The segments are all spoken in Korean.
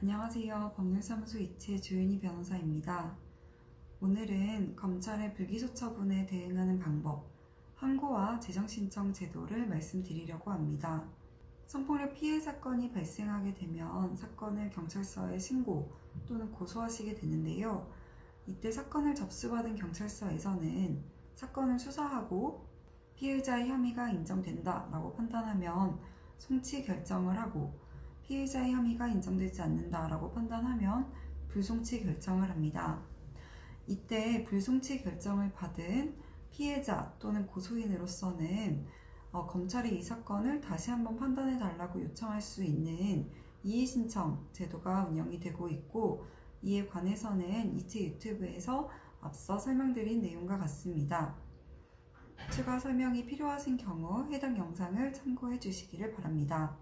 안녕하세요. 법률사무소 이채 조윤희 변호사입니다. 오늘은 검찰의 불기소 처분에 대응하는 방법, 항고와 재정신청 제도를 말씀드리려고 합니다. 성폭력 피해 사건이 발생하게 되면 사건을 경찰서에 신고 또는 고소하시게 되는데요. 이때 사건을 접수받은 경찰서에서는 사건을 수사하고 피해자의 혐의가 인정된다라고 판단하면 송치 결정을 하고, 피해자의 혐의가 인정되지 않는다라고 판단하면 불송치 결정을 합니다. 이때 불송치 결정을 받은 피해자 또는 고소인으로서는 검찰이 이 사건을 다시 한번 판단해 달라고 요청할 수 있는 이의신청 제도가 운영이 되고 있고, 이에 관해서는 이채 유튜브에서 앞서 설명드린 내용과 같습니다. 추가 설명이 필요하신 경우 해당 영상을 참고해 주시기를 바랍니다.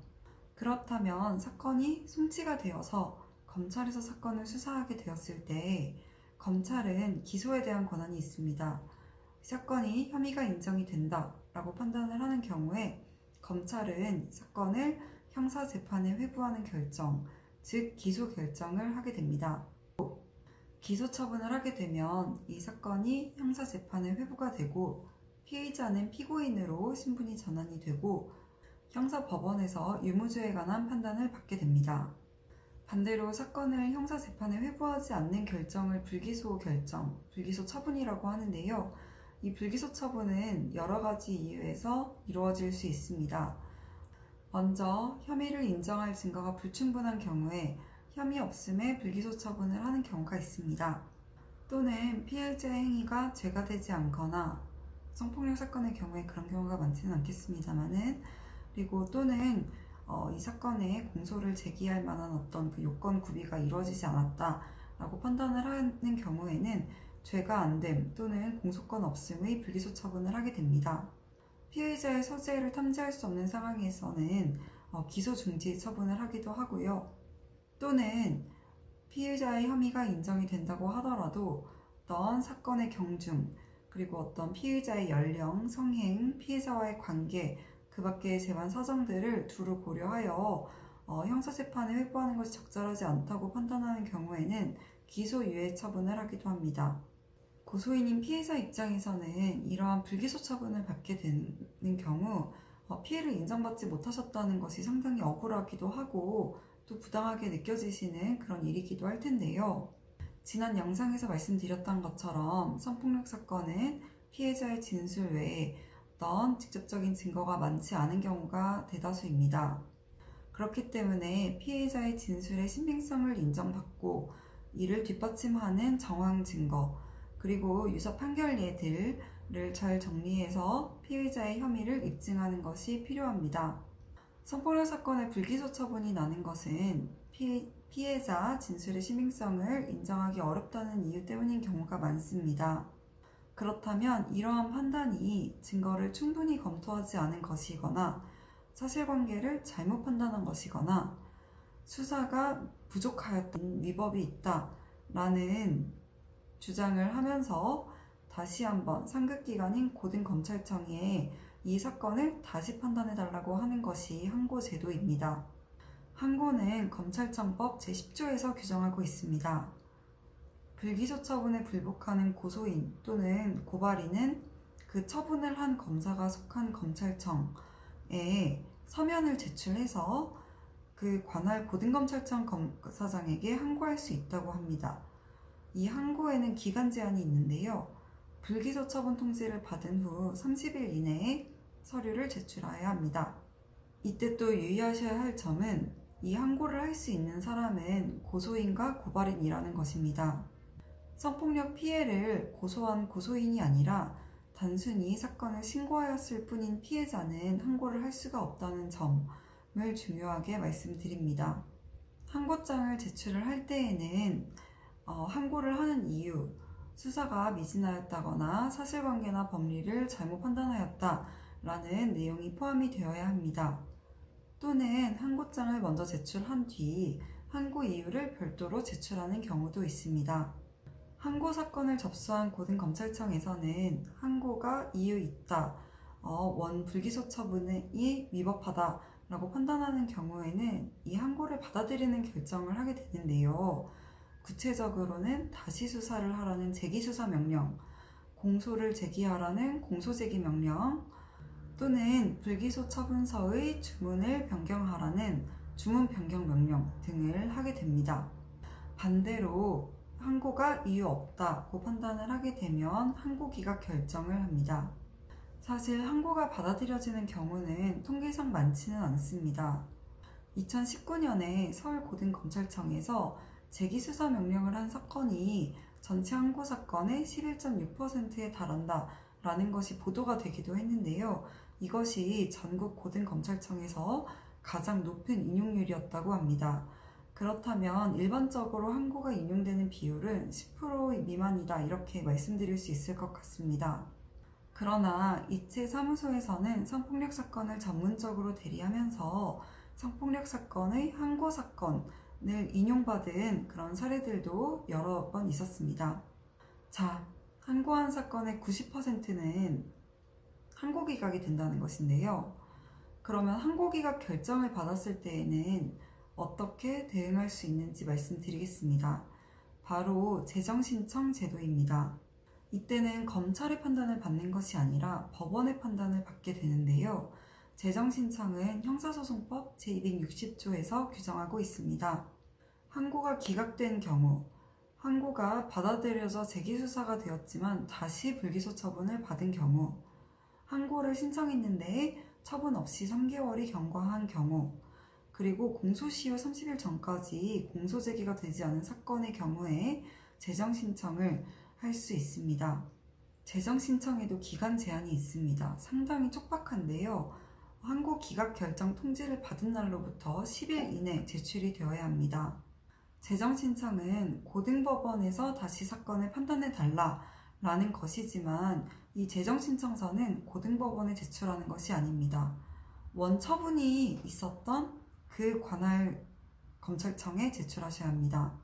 그렇다면 사건이 송치가 되어서 검찰에서 사건을 수사하게 되었을 때 검찰은 기소에 대한 권한이 있습니다. 사건이 혐의가 인정이 된다라고 판단을 하는 경우에 검찰은 사건을 형사재판에 회부하는 결정, 즉 기소 결정을 하게 됩니다. 기소 처분을 하게 되면 이 사건이 형사재판에 회부가 되고 피해자는 피고인으로 신분이 전환이 되고 형사법원에서 유무죄에 관한 판단을 받게 됩니다. 반대로 사건을 형사재판에 회부하지 않는 결정을 불기소 결정, 불기소 처분이라고 하는데요. 이 불기소 처분은 여러 가지 이유에서 이루어질 수 있습니다. 먼저 혐의를 인정할 증거가 불충분한 경우에 혐의 없음에 불기소 처분을 하는 경우가 있습니다. 또는 피해자의 행위가 죄가 되지 않거나, 성폭력 사건의 경우에 그런 경우가 많지는 않겠습니다만은, 그리고 또는 이 사건에 공소를 제기할 만한 어떤 그 요건 구비가 이루어지지 않았다라고 판단을 하는 경우에는 죄가 안됨 또는 공소권 없음의 불기소 처분을 하게 됩니다. 피해자의 소재를 탐지할 수 없는 상황에서는 기소 중지 처분을 하기도 하고요. 또는 피해자의 혐의가 인정이 된다고 하더라도 어떤 사건의 경중, 그리고 어떤 피해자의 연령, 성행, 피해자와의 관계, 그 밖의 재반 사정들을 두루 고려하여 형사재판에 회부하는 것이 적절하지 않다고 판단하는 경우에는 기소유예 처분을 하기도 합니다. 고소인인 피해자 입장에서는 이러한 불기소 처분을 받게 되는 경우 피해를 인정받지 못하셨다는 것이 상당히 억울하기도 하고 또 부당하게 느껴지시는 그런 일이기도 할 텐데요. 지난 영상에서 말씀드렸던 것처럼 성폭력 사건은 피해자의 진술 외에 어떤 직접적인 증거가 많지 않은 경우가 대다수입니다. 그렇기 때문에 피해자의 진술의 신빙성을 인정받고 이를 뒷받침하는 정황 증거, 그리고 유서 판결예들을 잘 정리해서 피해자의 혐의를 입증하는 것이 필요합니다. 성폭력 사건의 불기소 처분이 나는 것은 피해자 진술의 신빙성을 인정하기 어렵다는 이유 때문인 경우가 많습니다. 그렇다면 이러한 판단이 증거를 충분히 검토하지 않은 것이거나 사실관계를 잘못 판단한 것이거나 수사가 부족하였던 위법이 있다라는 주장을 하면서 다시 한번 상급기관인 고등검찰청에 이 사건을 다시 판단해달라고 하는 것이 항고 제도입니다. 항고는 검찰청법 제10조에서 규정하고 있습니다. 불기소 처분에 불복하는 고소인 또는 고발인은 그 처분을 한 검사가 속한 검찰청에 서면을 제출해서 그 관할 고등검찰청 검사장에게 항고할 수 있다고 합니다. 이 항고에는 기간 제한이 있는데요. 불기소 처분 통지를 받은 후 30일 이내에 서류를 제출해야 합니다. 이때 또 유의하셔야 할 점은 이 항고를 할 수 있는 사람은 고소인과 고발인이라는 것입니다. 성폭력 피해를 고소한 고소인이 아니라 단순히 사건을 신고하였을 뿐인 피해자는 항고를 할 수가 없다는 점을 중요하게 말씀드립니다. 항고장을 제출을 할 때에는 항고를 하는 이유, 수사가 미진하였다거나 사실관계나 법리를 잘못 판단하였다라는 내용이 포함이 되어야 합니다. 또는 항고장을 먼저 제출한 뒤 항고 이유를 별도로 제출하는 경우도 있습니다. 항고 사건을 접수한 고등검찰청에서는 항고가 이유 있다, 원 불기소 처분이 위법하다 라고 판단하는 경우에는 이 항고를 받아들이는 결정을 하게 되는데요. 구체적으로는 다시 수사를 하라는 재기수사 명령, 공소를 제기하라는 공소제기 명령, 또는 불기소 처분서의 주문을 변경하라는 주문 변경 명령 등을 하게 됩니다. 반대로 항고가 이유 없다고 판단을 하게 되면 항고 기각 결정을 합니다. 사실 항고가 받아들여지는 경우는 통계상 많지는 않습니다. 2019년에 서울고등검찰청에서 재기수사 명령을 한 사건이 전체 항고 사건의 11.6%에 달한다 라는 것이 보도가 되기도 했는데요. 이것이 전국 고등검찰청에서 가장 높은 인용률이었다고 합니다. 그렇다면 일반적으로 항고가 인용되는 비율은 10% 미만이다 이렇게 말씀드릴 수 있을 것 같습니다. 그러나 이체 사무소에서는 성폭력 사건을 전문적으로 대리하면서 성폭력 사건의 항고 사건을 인용받은 그런 사례들도 여러 번 있었습니다. 자, 항고한 사건의 90%는 항고 기각이 된다는 것인데요. 그러면 항고 기각 결정을 받았을 때에는 어떻게 대응할 수 있는지 말씀드리겠습니다. 바로 재정신청 제도입니다. 이때는 검찰의 판단을 받는 것이 아니라 법원의 판단을 받게 되는데요. 재정신청은 형사소송법 제260조에서 규정하고 있습니다. 항고가 기각된 경우, 항고가 받아들여져 재기수사가 되었지만 다시 불기소 처분을 받은 경우, 항고를 신청했는데 처분 없이 3개월이 경과한 경우, 그리고 공소시 효 30일 전까지 공소 제기가 되지 않은 사건의 경우에 재정신청을 할 수 있습니다. 재정신청에도 기간 제한이 있습니다. 상당히 촉박한데요. 항고 기각 결정 통지를 받은 날로부터 10일 이내 제출이 되어야 합니다. 재정신청은 고등법원에서 다시 사건을 판단해달라 라는 것이지만 이 재정신청서는 고등법원에 제출하는 것이 아닙니다. 원처분이 있었던 그 관할 검찰청에 제출하셔야 합니다.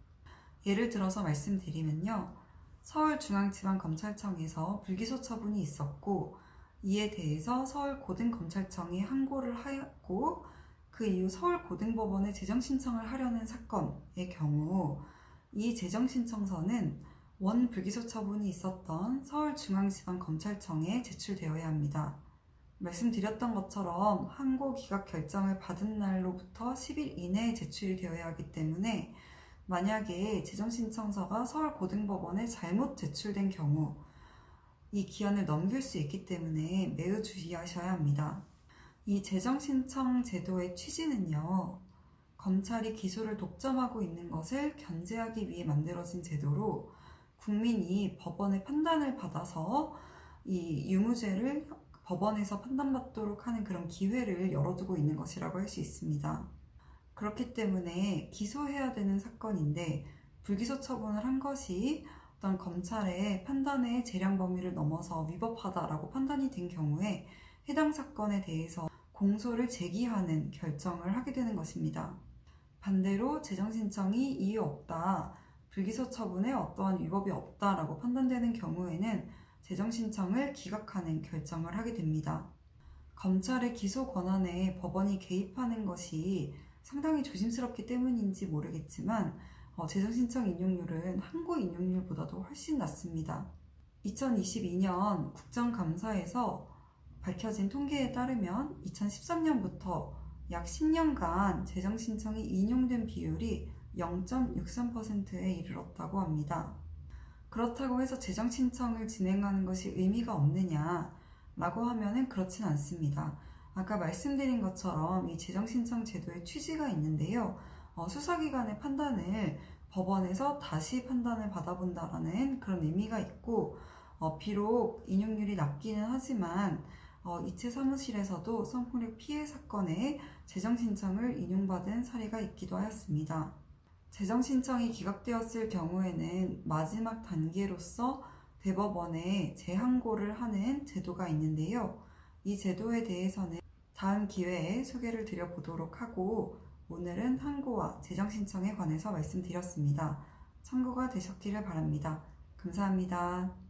예를 들어서 말씀드리면요. 서울중앙지방검찰청에서 불기소 처분이 있었고 이에 대해서 서울고등검찰청이 항고를 하였고 그 이후 서울고등법원에 재정신청을 하려는 사건의 경우 이 재정신청서는 원 불기소 처분이 있었던 서울중앙지방검찰청에 제출되어야 합니다. 말씀드렸던 것처럼 항고 기각 결정을 받은 날로부터 10일 이내에 제출이 되어야 하기 때문에 만약에 재정신청서가 서울고등법원에 잘못 제출된 경우 이 기한을 넘길 수 있기 때문에 매우 주의하셔야 합니다. 이 재정신청 제도의 취지는요. 검찰이 기소를 독점하고 있는 것을 견제하기 위해 만들어진 제도로 국민이 법원의 판단을 받아서 이 유무죄를 법원에서 판단받도록 하는 그런 기회를 열어두고 있는 것이라고 할 수 있습니다. 그렇기 때문에 기소해야 되는 사건인데 불기소 처분을 한 것이 어떤 검찰의 판단의 재량 범위를 넘어서 위법하다라고 판단이 된 경우에 해당 사건에 대해서 공소를 제기하는 결정을 하게 되는 것입니다. 반대로 재정신청이 이유 없다, 불기소 처분에 어떠한 위법이 없다라고 판단되는 경우에는 재정신청을 기각하는 결정을 하게 됩니다. 검찰의 기소 권한에 법원이 개입하는 것이 상당히 조심스럽기 때문인지 모르겠지만 재정신청 인용률은 항고 인용률보다도 훨씬 낮습니다. 2022년 국정감사에서 밝혀진 통계에 따르면 2013년부터 약 10년간 재정신청이 인용된 비율이 0.63%에 이르렀다고 합니다. 그렇다고 해서 재정신청을 진행하는 것이 의미가 없느냐 라고 하면은 그렇진 않습니다. 아까 말씀드린 것처럼 이 재정신청 제도의 취지가 있는데요. 수사기관의 판단을 법원에서 다시 판단을 받아본다라는 그런 의미가 있고 비록 인용률이 낮기는 하지만 이체 사무실에서도 성폭력 피해 사건에 재정신청을 인용받은 사례가 있기도 하였습니다. 재정신청이 기각되었을 경우에는 마지막 단계로서 대법원에 재항고를 하는 제도가 있는데요. 이 제도에 대해서는 다음 기회에 소개를 드려보도록 하고 오늘은 항고와 재정신청에 관해서 말씀드렸습니다. 참고가 되셨기를 바랍니다. 감사합니다.